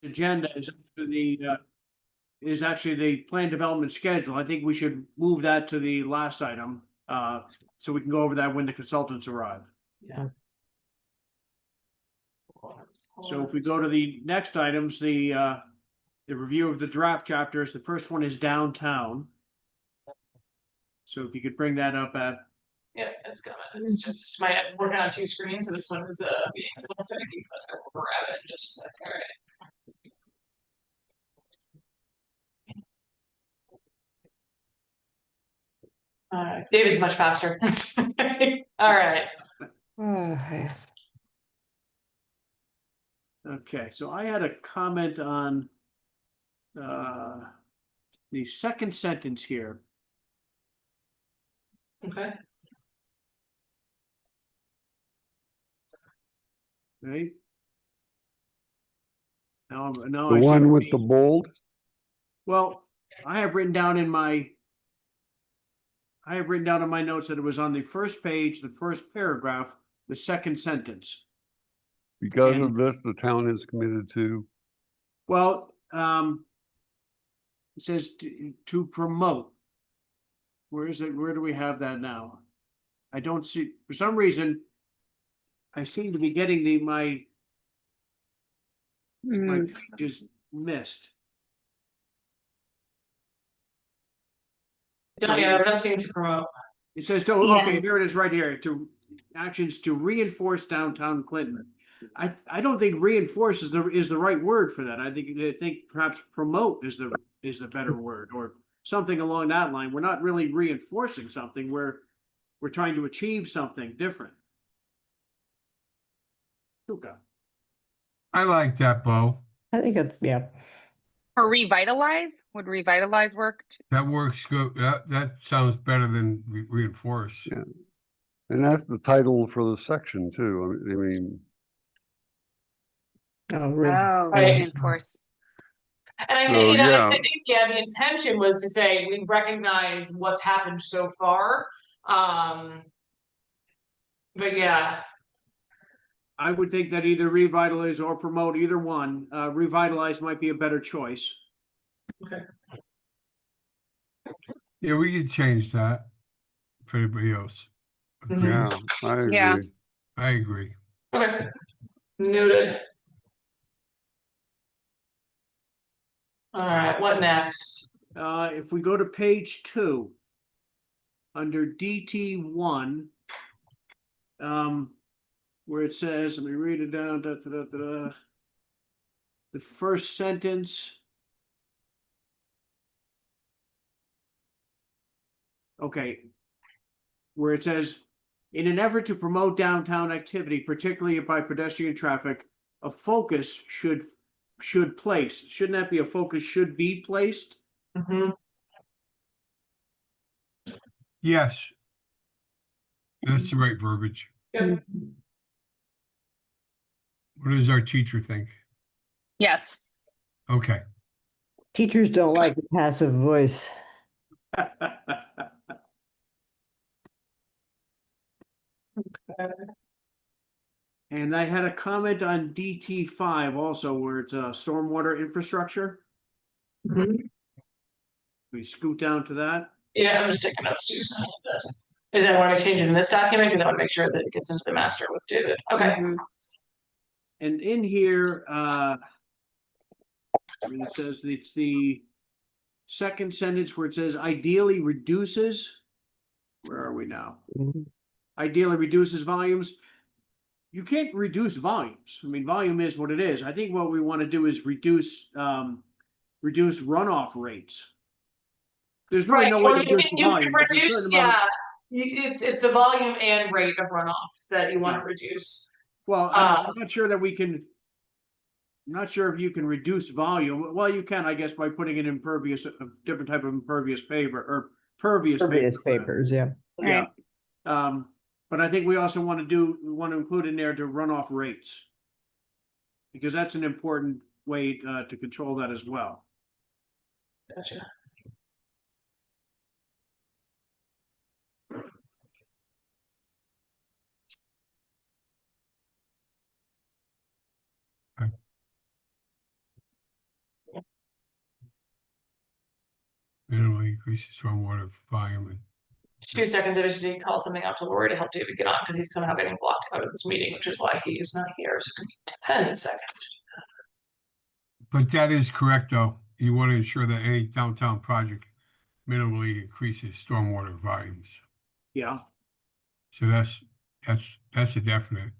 agenda is actually the plan development schedule. I think we should move that to the last item, so we can go over that when the consultants arrive. Yeah. So if we go to the next items, the review of the draft chapters, the first one is downtown. So if you could bring that up at, Yeah, it's coming. It's just I'm working on two screens, so this one is being a little finicky, but I will grab it in just a second. All right. David's much faster. All right. okay, so I had a comment on the second sentence here. Okay. Right? Now, The I see one what with the you mean. bold? Well, I have written down in my notes that it was on the first page, the first paragraph, the second sentence. Because And- of this, the town is committed to, Well, it says to promote. Where is it? Where do we have that now? I don't see, for some reason, I seem to be getting my just missed. Yeah, we're not seeing to promote. It says, oh, Yeah. okay, here it is right here, to actions to reinforce downtown Clinton. I don't think reinforce is the right word for that. I think perhaps promote is the better word, or something along that line. We're not really reinforcing something, we're trying to achieve something different. Okay. I like that, Bo. I think it's, yeah. Or revitalize? Would revitalize work? That works good. That sounds better than reinforce. Yeah. and that's the title for the section too. I mean, Oh, really? Oh, Right. reinforce. And I So, think, yeah. I think, the intention was to say we recognize what's happened so far. But yeah, I would think that either revitalize or promote, either one. Revitalize might be a better choice. Yeah, we could change that for anybody else. Mhm. yeah, I agree. Yeah. I agree. okay, noted. All right, what next? If we go to page 2, under DT1, where it says, let me read it down, the first sentence. Okay, where it says, in an effort to promote downtown activity, particularly by pedestrian traffic, a focus should place. Shouldn't that be a focus should be placed? Mhm. Yes. That's the right verbiage. Yep. What does our teacher think? Yes. Okay. Teachers don't like the passive voice. And I had a comment on DT5 also, where it's stormwater infrastructure. Mhm. We scoot down to that. Yeah, I'm just taking notes too. So is that want to change it in this document? Because I want to make sure that it gets into the master with David. Okay. Mhm. And in here, it says it's the second sentence where it says ideally reduces. Where are we now? Mhm. Ideally reduces volumes. You can't reduce volumes. I mean, volume is what it is. I think what we want to do is reduce runoff rates. There's really Right. no Well, way to you reduce can, the you volume. can but there's a reduce, certain amount of- it's the volume and rate of runoff that you want to reduce. Well, I'm not sure that we can. I'm not sure if you can reduce volume. Well, you can, I guess, by putting an impervious, a different type of impervious paper or pervious Pervious paper. papers, yeah. Yeah. But I think we also want to include in there the runoff rates. Because that's an important way to control that as well. Gotcha. increase the stormwater volume and 2 seconds, I just need to call something out to Lori to help David get on, because he's somehow getting blocked out of this meeting, which is why he is not here, so give me 10 seconds. But that is correct, though. You want to ensure that any downtown project minimally increases stormwater volumes. Yeah, So that's a definite.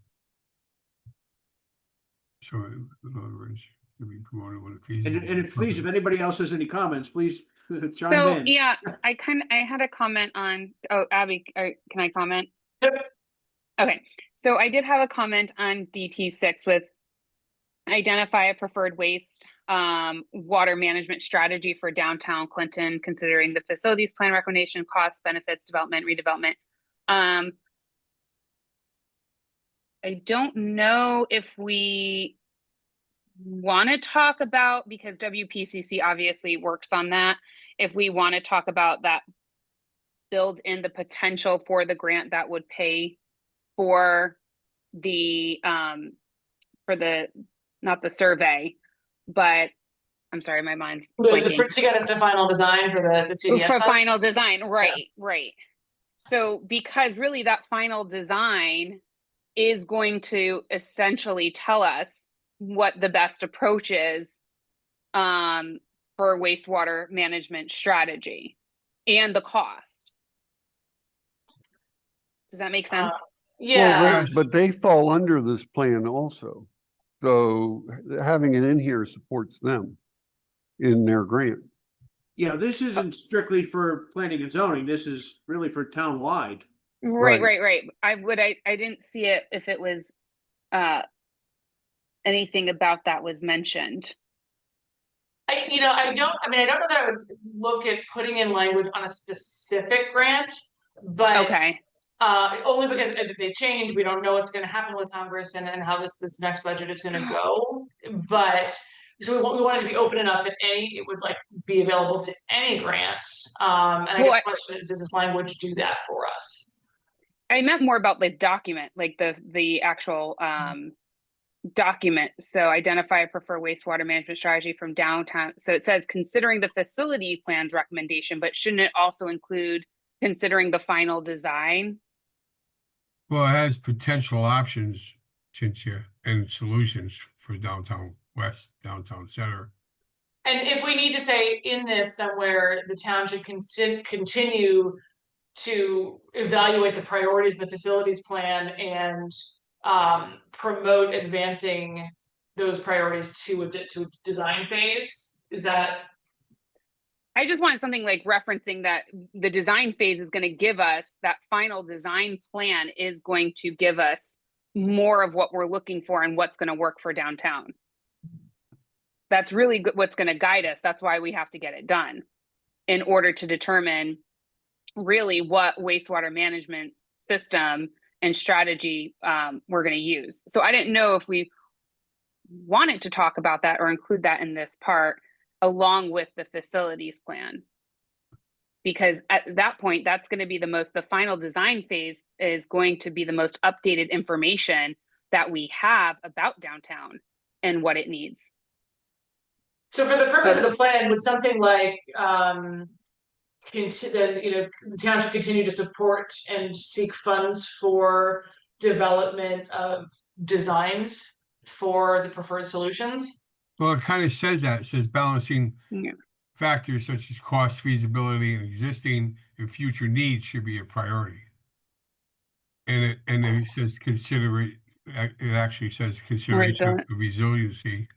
So in other words, to be promoted when feasible. and please, if anybody else has any comments, please chime So, in. yeah, I had a comment on, oh, Abby, can I comment? Yep. Okay, so I did have a comment on DT6 with identify a preferred waste water management strategy for downtown Clinton, considering the facilities plan recommendation, costs, benefits, development, redevelopment. I don't know if we want to talk about, because WPCC obviously works on that, if we want to talk about that, build in the potential for the grant that would pay for the not the survey, but I'm sorry, my mind's blanking. To get us to final design for the CDS For funds? final design, right. So because really that final design is going to essentially tell us what the best approach is for wastewater management strategy and the cost. Does that make sense? Yeah, Well, but they fall under this plan also. So having it in here supports them in their grant. Yeah, this isn't strictly for planning and zoning. This is really for town-wide. Right. Right. I didn't see it if it was anything about that was mentioned. I don't know that I would look at putting in language on a specific grant, but Okay. only because if they change, we don't know what's going to happen with Congress and how this next budget is going to go. But so we want it to be open enough that it would like be available to any grant. And I guess the question is, does this language do that for us? I meant more about the document, like the actual document. So identify a preferred wastewater management strategy from downtown. So it says considering the facility plans recommendation, but shouldn't it also include considering the final design? Well, it has potential options, Cynthia, and solutions for downtown west, downtown center. And if we need to say in this somewhere, the town should continue to evaluate the priorities in the facilities plan and promote advancing those priorities to a design phase, is that? I just want something like referencing that the design phase is going to give us, that final design plan is going to give us more of what we're looking for and what's going to work for downtown. That's really good, what's going to guide us. That's why we have to get it done in order to determine really what wastewater management system and strategy we're going to use. So I didn't know if we wanted to talk about that or include that in this part along with the facilities plan. Because at that point, that's going to be the final design phase is going to be the most updated information that we have about downtown and what it needs. So for the purpose of the plan, would something like the town should continue to support and seek funds for development of designs for the preferred solutions? Well, it kind of says that. It says balancing factors such as cost, feasibility, and existing and future needs should be a priority. And it says it actually says consideration of resiliency.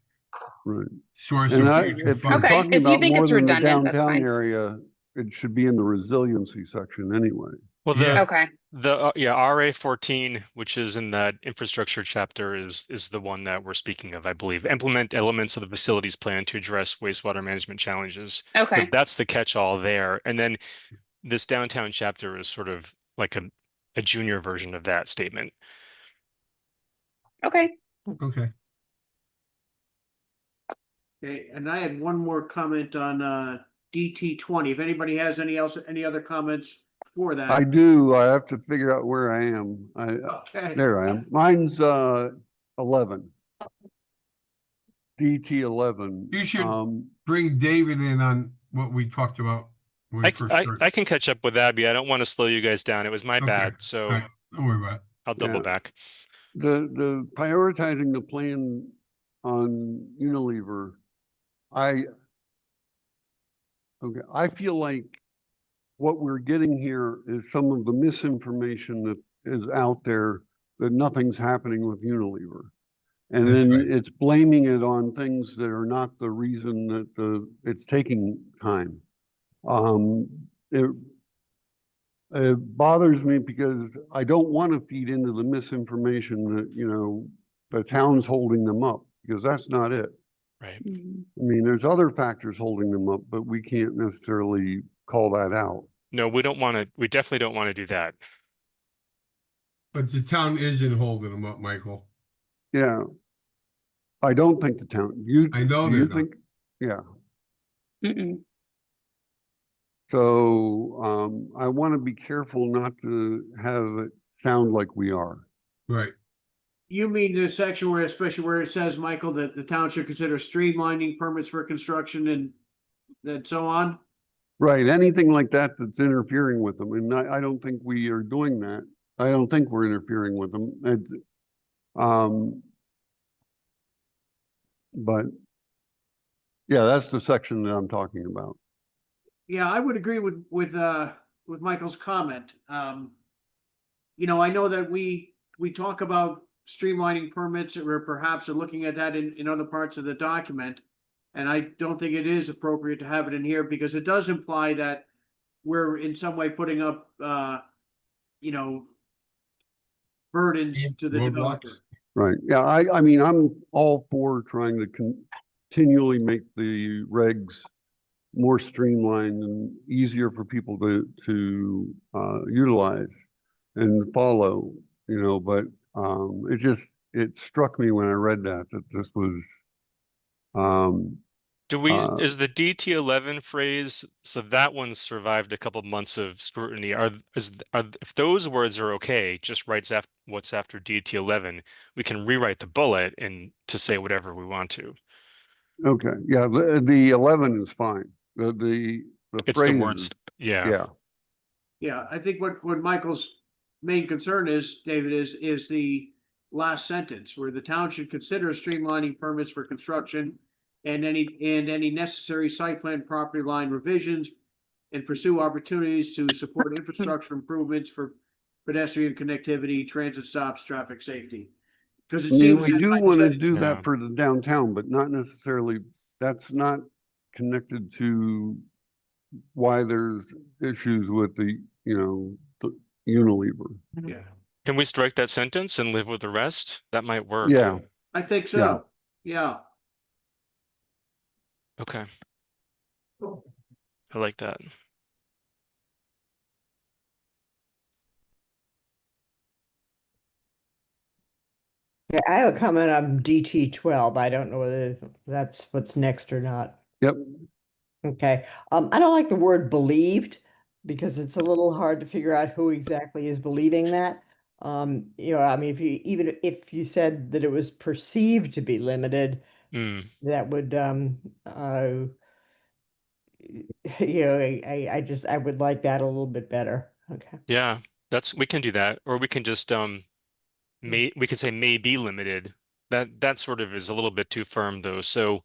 Right. Source And of future if you're funds. Okay, talking if you about think more it's than the redundant, that's downtown fine. area, it should be in the resiliency section anyway. Well, Yeah. Okay. RA 14, which is in that infrastructure chapter, is the one that we're speaking of, I believe. Implement elements of the facilities plan to address wastewater management challenges. Okay. That's the catch-all there. And then this downtown chapter is sort of like a junior version of that statement. Okay. Okay. Okay, and I had one more comment on DT20. If anybody has any other comments for that. I do. I have to figure out where I am. Okay. There I am. Mine's 11. DT 11. You should bring David in on what we talked about when we first started. I can catch up with Abby. I don't want to slow you guys down. It was my Okay. bad, All so right, don't worry about it. I'll double Yeah. back. The prioritizing the plan on Unilever, I feel like what we're getting here is some of the misinformation that is out there that nothing's happening with Unilever. And That's then right. it's blaming it on things that are not the reason that it's taking time. It bothers me because I don't want to feed into the misinformation that, the town's holding them up, because that's not it. Right. Mhm. I mean, there's other factors holding them up, but we can't necessarily call that out. No, we definitely don't want to do that. But the town isn't holding them up, Michael. Yeah. I don't think the town, I know do you they're not. think? Yeah. Mm-mm. So, I want to be careful not to have it sound like we are. Right. You mean the section where, especially where it says, Michael, that the town should consider streamlining permits for construction and so on? Right, anything like that that's interfering with them, and I don't think we are doing that. I don't think we're interfering with them. But yeah, that's the section that I'm talking about. Yeah, I would agree with Michael's comment. I know that we talk about streamlining permits, or perhaps are looking at that in other parts of the document. And I don't think it is appropriate to have it in here, because it does imply that we're in some way putting up, burdens to the Roadblocks. developer. Right, yeah, I mean, I'm all for trying to continually make the regs more streamlined and easier for people to utilize and follow, but it struck me when I read that this was Is the DT11 phrase, so that one survived a couple months of scrutiny. If those words are okay, just writes what's after DT11, we can rewrite the bullet and to say whatever we want to. okay, yeah, the 11 is fine. The It's the phrase words. Yeah. yeah. Yeah, I think what Michael's main concern is, David, is the last sentence, where the town should consider streamlining permits for construction and any necessary site plan property line revisions, and pursue opportunities to support infrastructure improvements for pedestrian connectivity, transit stops, traffic safety. Because it I mean, seems we that, do like I want to said, do Yeah. that for the downtown, but not necessarily, that's not connected to why there's issues with the Unilever. yeah, Can we strike that sentence and live with the rest? That might work. Yeah, I think so. Yeah. Okay. I like that. Yeah, I have a comment on DT12. I don't know whether that's what's next or not. yep, Okay. I don't like the word believed, because it's a little hard to figure out who exactly is believing that. I mean, if you said that it was perceived to be limited, Mm. that would I would like that a little bit better. Okay. Yeah, we can do that, or we can just we could say may be limited. That sort of is a little bit too firm though. So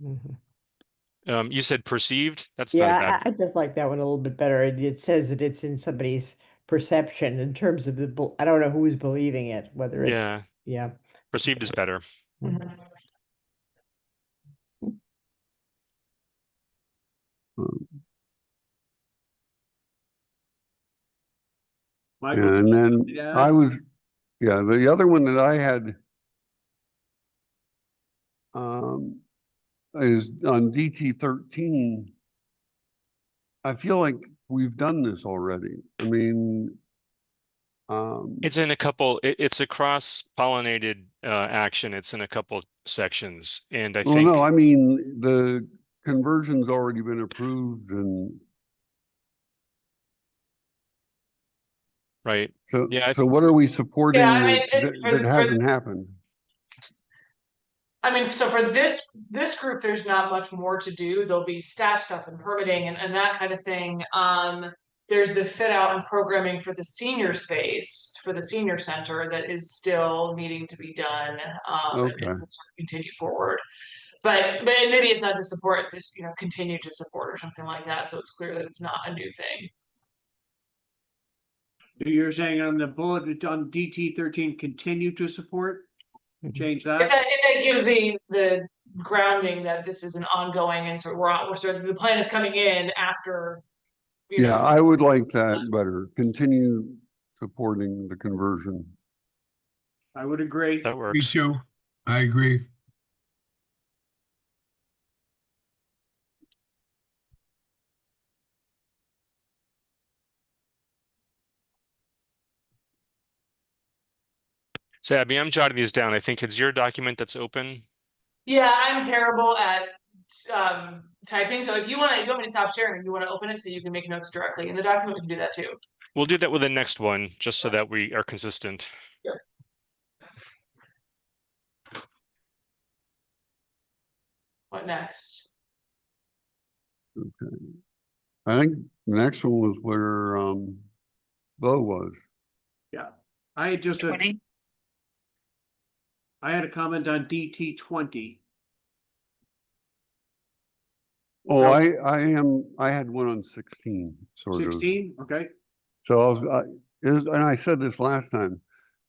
Mhm. you said perceived. That's not a Yeah, bad. I just like that one a little bit better. It says that it's in somebody's perception in terms of I don't know who's believing it, whether it's, Yeah, yeah. perceived is better. Michael, and then yeah. the other one that I had is on DT13. I feel like we've done this already. I mean, It's in a couple. It's a cross-pollinated action. It's in a couple sections, and I well, think no, I mean, the conversion's already been approved, and right. so, Yeah, so what are we supporting Yeah, I mean, that hasn't happened? I mean, so for this group, there's not much more to do. There'll be staff stuff and permitting and that kind of thing. There's the fit out and programming for the senior space, for the senior center that is still needing to be done, and Okay. will sort of continue forward. But maybe it's not to support, it's just, continue to support or something like that, so it's clear that it's not a new thing. You're saying on the bullet, on DT 13, continue to support? Change If that? that gives the grounding that this is an ongoing and sort of we're sort of the plan is coming in after. Yeah, I would like that better. Continue supporting the conversion. I would agree. That Me works. too. I agree. So Abby, I'm jotting these down. I think it's your document that's open. Yeah, I'm terrible at typing. So if you want me to stop sharing, you want to open it so you can make notes directly in the document, we can do that too. We'll do that with the next one, just so that we are consistent. What next? Okay. I think the next one was where Bo was. I had just, 20. I had a comment on DT 20. Oh, I had one on 16, sort of. 16, okay. So and I said this last time.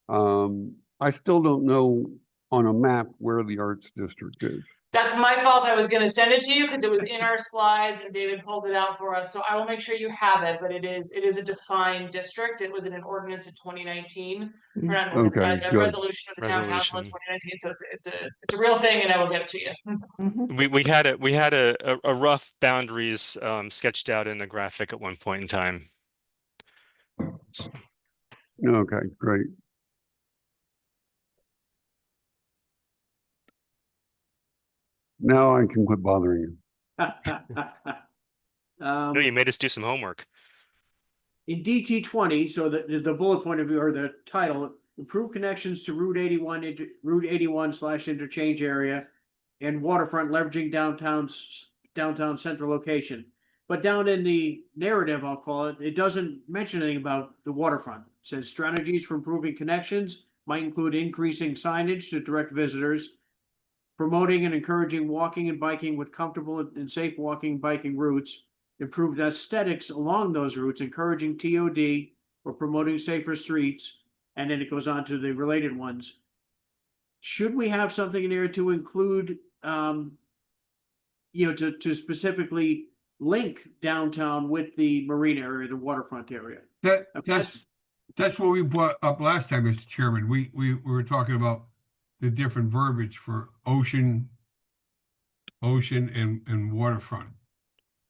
I still don't know on a map where the arts district is. That's my fault. I was going to send it to you because it was in our slides and David pulled it out for us. So I will make sure you have it, but it is a defined district. It was in an ordinance in 2019. Or not an ordinance, Okay, a good. resolution of the town council in Resolution. 2019. So it's a real thing and I will get it to you. Mhm. We had a rough boundaries sketched out in a graphic at one point in time. Okay, great. Now I can quit bothering you. No, you made us do some homework. In DT 20, so the bullet point of view or the title, improve connections to Route 81 into Route 81/interchange area and waterfront leveraging downtown central location. But down in the narrative, I'll call it, it doesn't mention anything about the waterfront. It says strategies for improving connections might include increasing signage to direct visitors, promoting and encouraging walking and biking with comfortable and safe walking and biking routes, improved aesthetics along those routes, encouraging TOD or promoting safer streets, and then it goes on to the related ones. Should we have something in there to include, to specifically link downtown with the marina area, the waterfront area? That's what we brought up last time, Mr. Chairman. We were talking about the different verbiage for ocean and waterfront.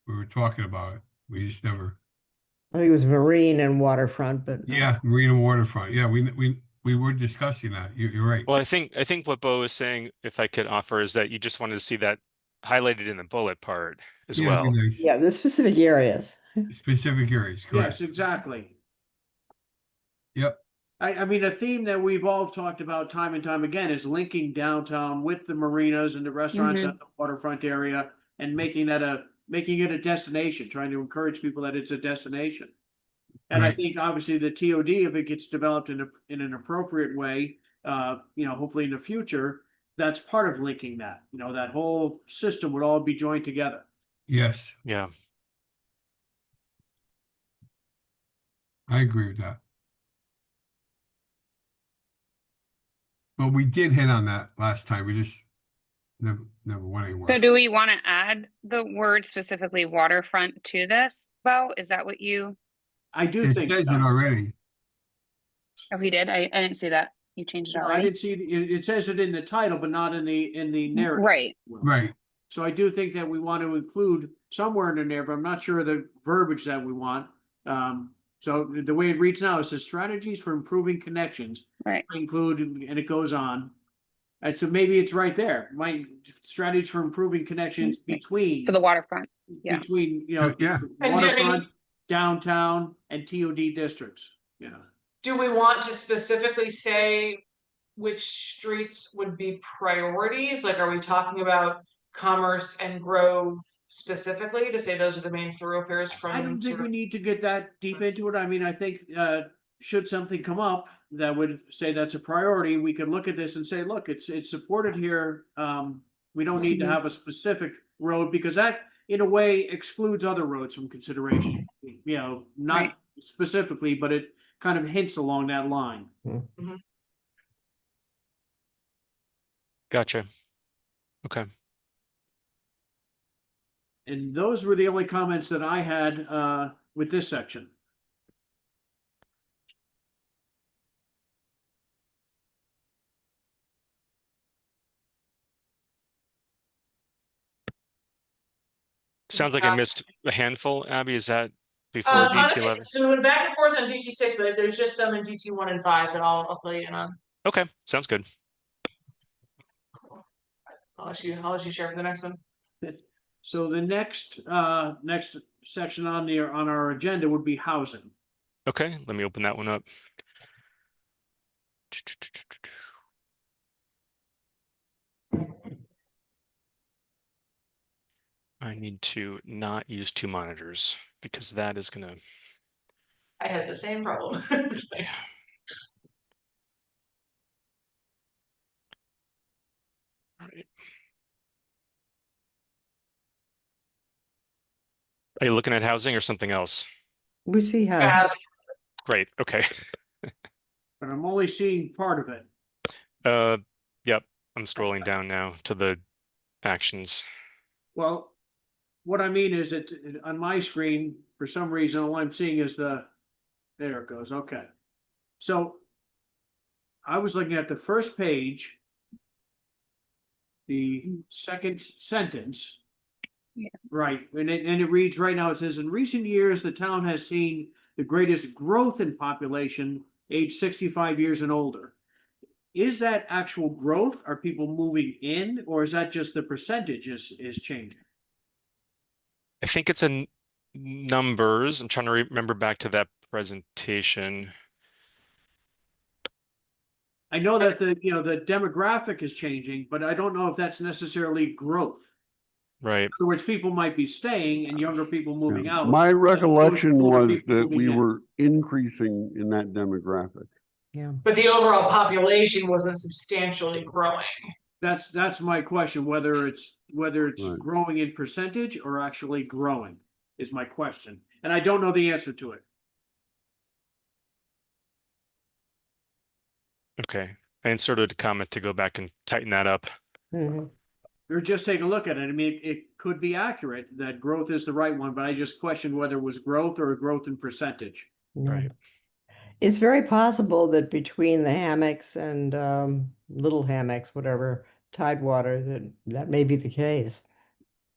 We were talking about it. We just never. I think it was marine and waterfront, but Yeah, marine and waterfront. Yeah, we were discussing that. You're right. Well, I think what Bo is saying, if I could offer, is that you just wanted to see that highlighted in the bullet part as Yeah, it'd well. be nice. yeah, the specific areas. Specific areas, correct. Yes, exactly. Yep. I mean, a theme that we've all talked about time and time again is linking downtown with the marinas and the restaurants at the waterfront area and making it a destination, trying to encourage people that it's a destination. And I Right. think obviously the TOD, if it gets developed in an appropriate way, hopefully in the future, that's part of linking that, that whole system would all be joined together. Yes, Yeah. I agree with that. But we did hit on that last time. We just never went anywhere. So do we want to add the word specifically waterfront to this, Bo? Is that what you, I do It think says so. it already. oh, he did? I didn't see that. You changed it No, I already? didn't see, it says it in the title, but not in the narrative. Right. Right. So I do think that we want to include somewhere in there, but I'm not sure the verbiage that we want. So the way it reads now, it says strategies for improving connections Right. include, and it goes on. And so maybe it's right there. My strategies for improving connections between, For the waterfront. yeah. between, Yeah. And waterfront, downtown and TOD districts, Do we want to specifically say which streets would be priorities? Like, are we talking about Commerce and Grove specifically to say those are the main thoroughfares from? I don't think sort we of- need to get that deep into it. I mean, I think, should something come up that would say that's a priority, we could look at this and say, look, it's supported here. We don't need to have a specific road because that, in a way, excludes other roads from consideration. You know, not Right. specifically, but it kind of hints along that line. Gotcha. Okay. And those were the only comments that I had, with this section. Sounds like I missed a handful, Abby. Is that before Honestly, DT11? so we went back and forth on DT6, but there's just some in DT1 and 5 that I'll fill you in on. Okay, sounds good. I'll let you share for the next one. So the next section on our agenda would be housing. Okay, let me open that one up. I need to not use two monitors because that is gonna. I had the same problem. Yeah. All right. Are you looking at housing or something else? We see how, As- Great, okay. But I'm only seeing part of it. Yep, I'm scrolling down now to the actions. Well, what I mean is that on my screen, for some reason, all I'm seeing is there it goes, okay. So I was looking at the first page, the second sentence. Yeah. Right, and it reads right now, it says, in recent years, the town has seen the greatest growth in population age 65 years and older. Is that actual growth? Are people moving in, or is that just the percentage is changing? I think it's in numbers. I'm trying to remember back to that presentation. I know that the demographic is changing, but I don't know if that's necessarily growth. Right. In other words, people might be staying and younger people moving Yeah. out. My recollection older was people that moving we in. were increasing in that demographic. yeah. But the overall population wasn't substantially growing. That's my question, whether it's Right. growing in percentage or actually growing is my question. And I don't know the answer to it. Okay. I inserted a comment to go back and tighten that up. Mhm. Or just take a look at it. I mean, it could be accurate that growth is the right one, but I just questioned whether it was growth or growth in percentage. Yeah. Right. It's very possible that between the hammocks and little hammocks, whatever, Tidewater, that may be the case.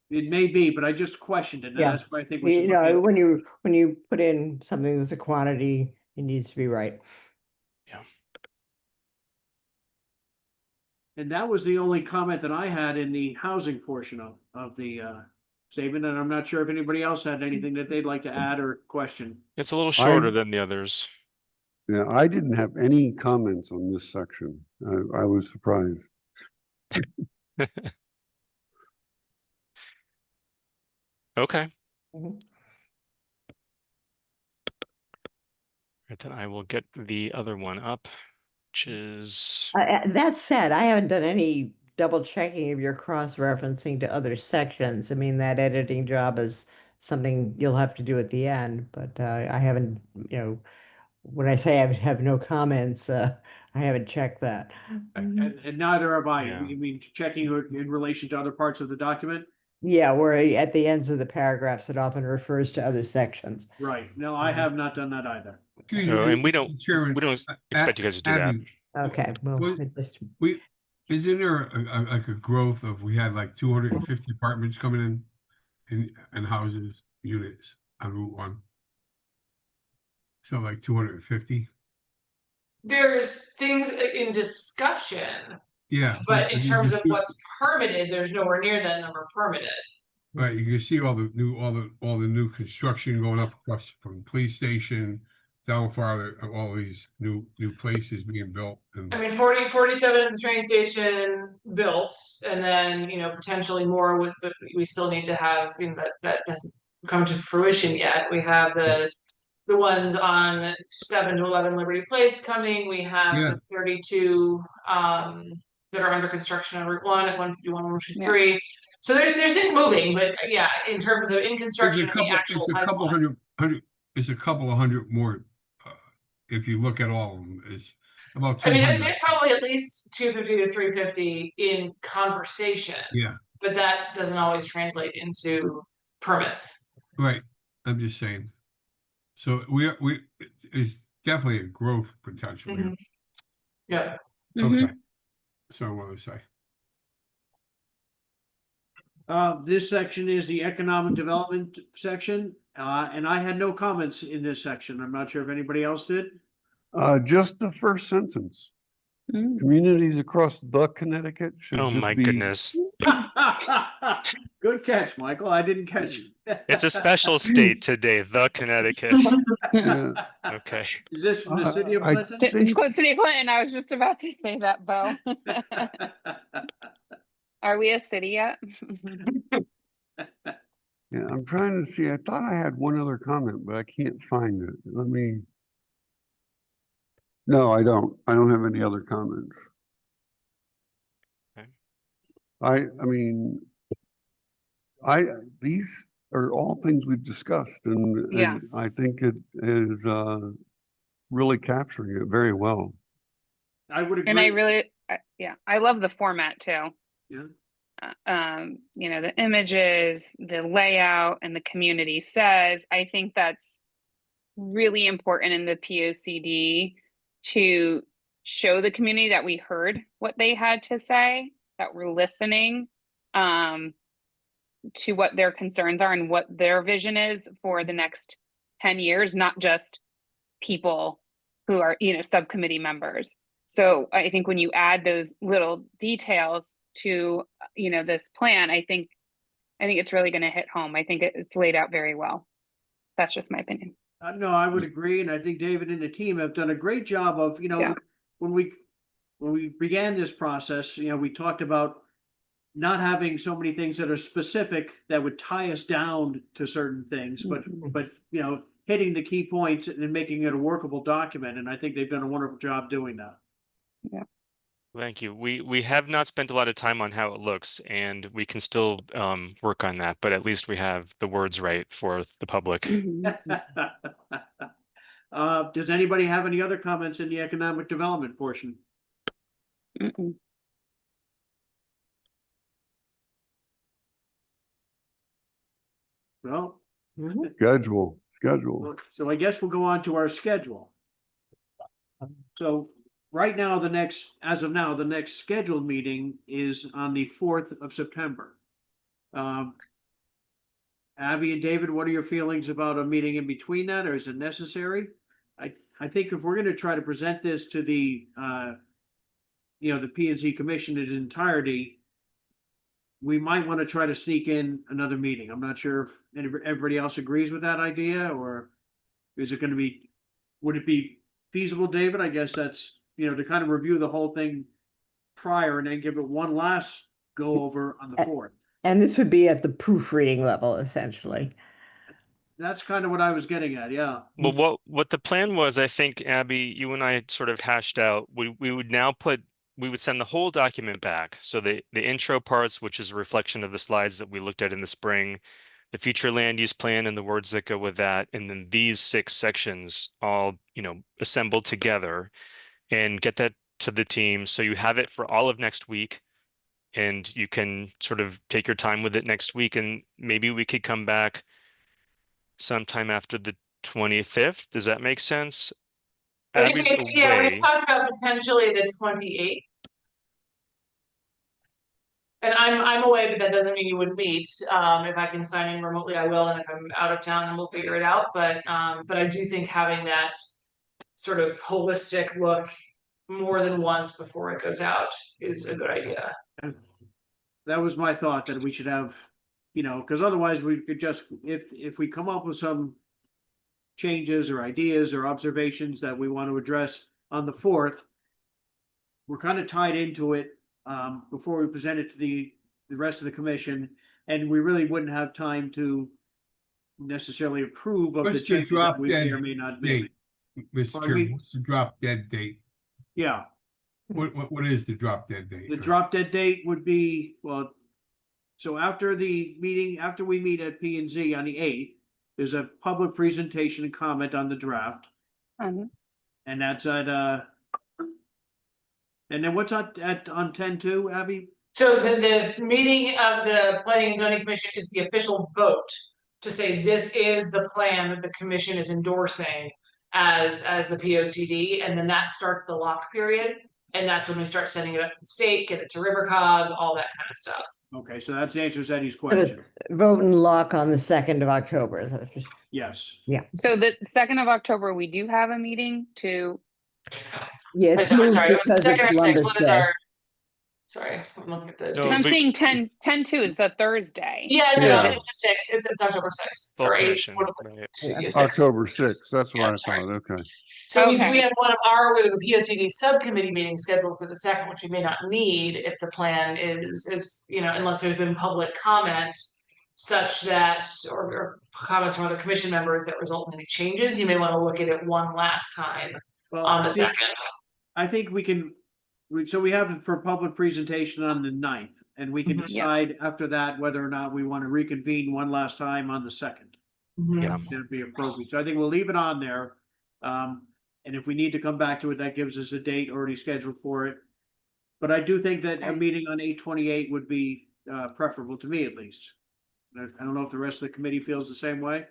It may be, but I just questioned it. And Yeah. that's why I think we should You look know, at. when you put in something that's a quantity, it needs to be right. And that was the only comment that I had in the housing portion of the statement, and I'm not sure if anybody else had anything that they'd like to add or question. It's a little shorter I- than the others. Yeah, I didn't have any comments on this section. I was surprised. Okay. Mhm. Right, then I will get the other one up, which is That said, I haven't done any double checking of your cross-referencing to other sections. I mean, that editing job is something you'll have to do at the end, but I haven't, when I say I have no comments, I haven't checked that. And neither have I. Yeah. You mean checking in relation to other parts of the document? Yeah, where at the ends of the paragraphs, it often refers to other sections. Right. No, I have not done that either. Excuse No, me, and we Mr. don't Chairman, expect you guys to do that. Abby, Okay, well, What- it just, isn't there like a growth of, we had like 250 apartments coming in houses, units on Route 1? So like 250? There's things in discussion, Yeah. but in you terms can of see- what's permitted, there's nowhere near that number permitted. Right, you can see all the new construction going up across from the police station down farther of all these new places being built and I mean, 47 at the train station built, and then, you know, potentially more with, but we still need to have, you know, that hasn't come to fruition yet. We have the ones on 7 to 11 Liberty Place coming, we have Yeah. the 32, that are under construction on Route 1 at 151, 153. So there's things moving, but yeah, in terms of in construction and the actual pipeline. It's a couple of hundred more, if you look at all of them, it's about I mean, 200. there's probably at least 250 to 350 in conversation, Yeah, but that doesn't always translate into permits. right, I'm just saying. So it's definitely a growth potential here. Mhm. Yeah. Mhm. Okay, so what was I say? This section is the economic development section, and I had no comments in this section. I'm not sure if anybody else did. Just the first sentence. Mm. Communities across the Connecticut should Oh just my be. goodness. Good catch, Michael. I didn't catch it. It's a special state today, the Connecticut. Yeah, Okay. Is this from the city of I Clinton? think- It's City Clinton. I was just about to say that, Bo. Are we a city yet? Yeah, I'm trying to see. I thought I had one other comment, but I can't find it. Let me. No, I don't. I don't have any other comments. Okay. I mean, these are all things we've discussed, and Yeah. I think it is really capturing it very well. I would agree. And I really, yeah, I love the format too. Yeah. You know, the images, the layout, and the community says, I think that's really important in the POCD to show the community that we heard what they had to say, that we're listening to what their concerns are and what their vision is for the next 10 years, not just people who are, you know, subcommittee members. So I think when you add those little details to, you know, this plan, I think it's really going to hit home. I think it's laid out very well. That's just my opinion. No, I would agree, and I think David and the team have done a great job of, you know, Yeah. when we began this process, you know, we talked about not having so many things that are specific that would tie us down to certain things, but you know, hitting the key points and making it a workable document, and I think they've done a wonderful job doing that. Thank you. We have not spent a lot of time on how it looks, and we can still work on that, but at least we have the words right for the public. Does anybody have any other comments in the economic development portion? Mm-mm. Well, Schedule. so I guess we'll go on to our schedule. So right now, as of now, the next scheduled meeting is on the 4th of September. Abby and David, what are your feelings about a meeting in between that, or is it necessary? I think if we're gonna try to present this to the, you know, the P and Z Commission in its entirety, we might want to try to sneak in another meeting. I'm not sure if everybody else agrees with that idea, or is it gonna be, would it be feasible, David? I guess that's, you know, to kind of review the whole thing prior and then give it one last go over on the 4th. And this would be at the proofreading level, essentially. That's kind of what I was getting at, yeah. Well, what the plan was, I think, Abby, you and I had sort of hashed out, we would now we would send the whole document back. So the intro parts, which is a reflection of the slides that we looked at in the spring, the future land use plan and the words that go with that, and then these 6 sections all, you know, assembled together, and get that to the team. So you have it for all of next week, and you can sort of take your time with it next week, and maybe we could come back sometime after the 25th. Does that make sense? Abby's Yeah, we away. talked about potentially the 28th. And I'm away, but that doesn't mean you wouldn't meet. If I can sign in remotely, I will, and if I'm out of town, then we'll figure it out. But I do think having that sort of holistic look more than once before it goes out is a good idea. That was my thought, that we should have, you know, because otherwise we could just, if we come up with some changes or ideas or observations that we want to address on the 4th, we're kind of tied into it before we present it to the rest of the commission, and we really wouldn't have time to necessarily approve of the What's the changes that drop we may dead or may not make. date? Mr. Pardon Chairman, me? what's the drop dead date? Yeah, What is the drop dead date? the drop dead date would be, well, so after the meeting, after we meet at P and Z on the 8th, there's a public presentation and comment on the draft, and that's at and then what's on 10-2, Abby? So the meeting of the Planning and Zoning Commission is the official vote to say this is the plan that the commission is endorsing as the P O C D, and then that starts the lock period. And that's when we start sending it up to the state, get it to Rivercog, all that kind of stuff. Okay, so that's the answer to Eddie's So question. it's vote and lock on the 2nd of October. Is that just? Yes. So the 2nd of October, we do have a meeting to, Yeah, I'm it's sorry, moved sorry, it was the because of 2nd or 6th, Columbus what is Day. our? Sorry, I'm looking at the. No, date. I'm we- seeing 10-2 is the Thursday. Yeah, no, Yeah. it's the 6th, it's October 6th. Full or 8th, commission, whatever. right. Yeah, 6th. October 6th, that's Yeah, what I I'm sorry. thought, okay. So we Okay. have one of our P O C D subcommittee meetings scheduled for the 2nd, which we may not need if the plan is, unless there's been public comment. Such that, or comments from other commission members that result in any changes, you may want to look at it one last time Well, on I the think- 2nd. I think we can, so we have it for public presentation on the 9th, and we can Mhm. Yeah. decide after that whether or not we want to reconvene one last time on the 2nd. Yeah. That'd be appropriate. So I think we'll leave it on there. And if we need to come back to it, that gives us a date already scheduled for it. But I do think that a Okay. meeting on 8/28 would be preferable to me at least. I don't know if the rest of the committee feels the same way.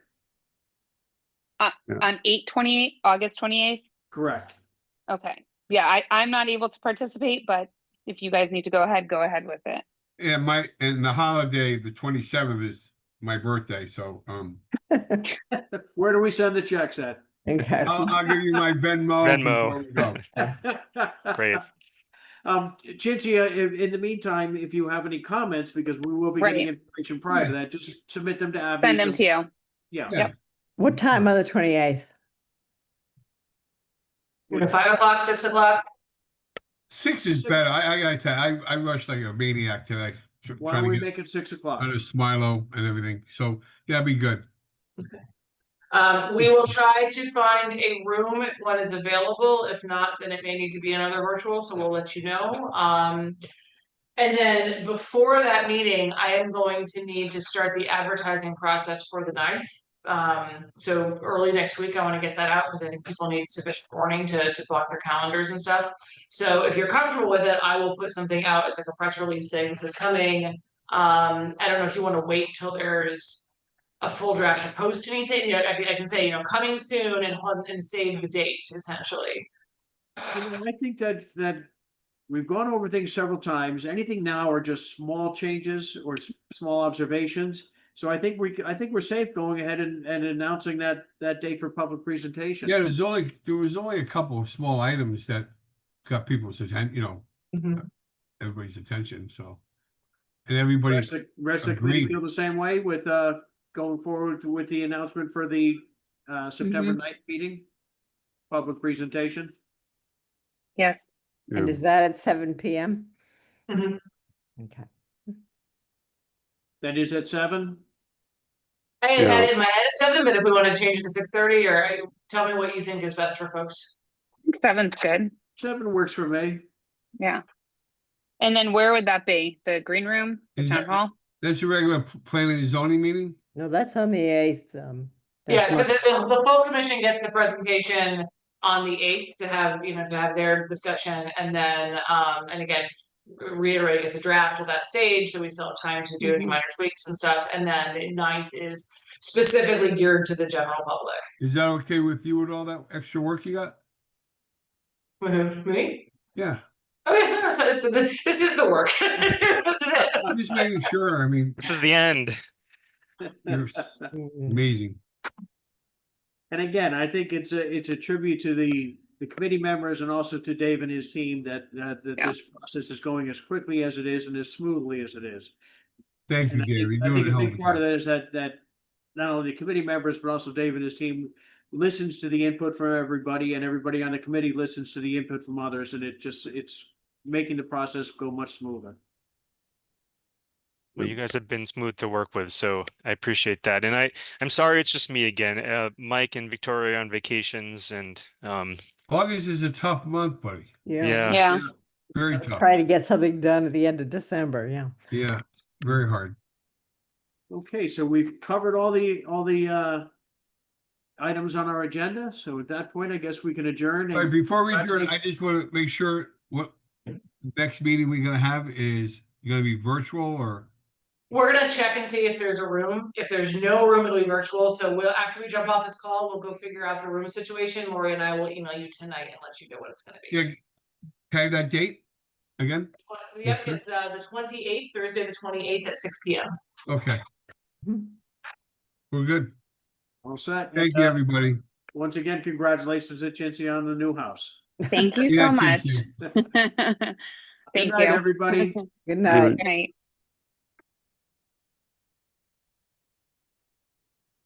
On 8/28, August 28th? Correct. Okay. Yeah, I'm not able to participate, but if you guys need to go ahead with it. And the holiday, the 27th is my birthday, so, Where do we send the checks at? Okay. I'll give you my Venmo. Venmo. before we go. Great. Cinzia, in the meantime, if you have any comments, because we will be getting Right. information prior to that, just submit them to Abby. Send them to you. Yeah. Yeah. What time on the 28th? 5 o'clock, 6 o'clock. 6 is better. I gotta tell you, I rushed like a maniac today. Why Trying don't to we get make it 6 o'clock? out of Smilo and everything. So, yeah, it'd be good. We will try to find a room if one is available. If not, then it may need to be another virtual, so we'll let you know. And then before that meeting, I am going to need to start the advertising process for the 9th. So early next week, I want to get that out because I think people need sufficient warning to block their calendars and stuff. So if you're comfortable with it, I will put something out. It's like a press release saying this is coming. I don't know if you want to wait till there's a full draft to post anything. I can say, coming soon and save the date essentially. I think that we've gone over things several times. Anything now are just small changes or small observations. So I think we're safe going ahead and announcing that date for public presentation. Yeah, there was only a couple of small items that got people's attention, everybody's attention, so. And everybody, Rest of the committee Agreed. feel the same way with going forward with the announcement for the September 9th meeting? Public presentation? Yes. And Yeah. is that at 7 p.m.? Mhm. Okay. That is at 7? I had it in my head at 7, but if we want to change it to 6:30, or tell me what you think is best for folks. 7's good. 7 works for me. Yeah. And then where would that be? The green room, the Is town that- hall? that's a regular planning and zoning meeting? No, that's on the 8th. Yeah, that's so not- the full commission gets the presentation on the 8th to have, to have their discussion, and then, and again, reiterating it's a draft at that stage, so we still have time to do any minor tweaks and stuff, and then the 9th is specifically geared to the general public. Is that okay with you with all that extra work you got? Me? Yeah, Okay, no, so this is the work. This is I'm it. just making sure. I mean, This is the end. you're amazing. And again, I think it's a tribute to the committee members and also to Dave and his team that Yeah. this process is going as quickly as it is and as smoothly as it is. Thank you, And Gary. I You're think doing a a hell of big a part of job. that is that not only the committee members, but also Dave and his team listens to the input from everybody, and everybody on the committee listens to the input from others, and it's making the process go much smoother. Well, you guys have been smooth to work with, so I appreciate that. And I'm sorry it's just me again. Mike and Victoria are on vacations, and August is a tough month, buddy. yeah. Yeah. Very tough. Try to get something done at the end of December, yeah. Yeah, very hard. Okay, so we've covered all the items on our agenda. So at that point, I guess we can adjourn. All right, And before we adjourn, Actually- I just want to make sure what next meeting we're gonna have is gonna be virtual or, We're gonna check and see if there's a room. If there's no room, it'll be virtual. So we'll, after we jump off this call, we'll go figure out the room situation. Lori and I will email you tonight and let you know what it's gonna be. yeah, can I have that date again? Yep, sure. it's the 28th, Thursday, the 28th at 6 p.m. Okay. We're good. all set. Thank you, everybody. Once again, congratulations to Cincy on the new house. Thank you Yeah, so thank much. you. Good Thank night, you. everybody. Good night. Good night.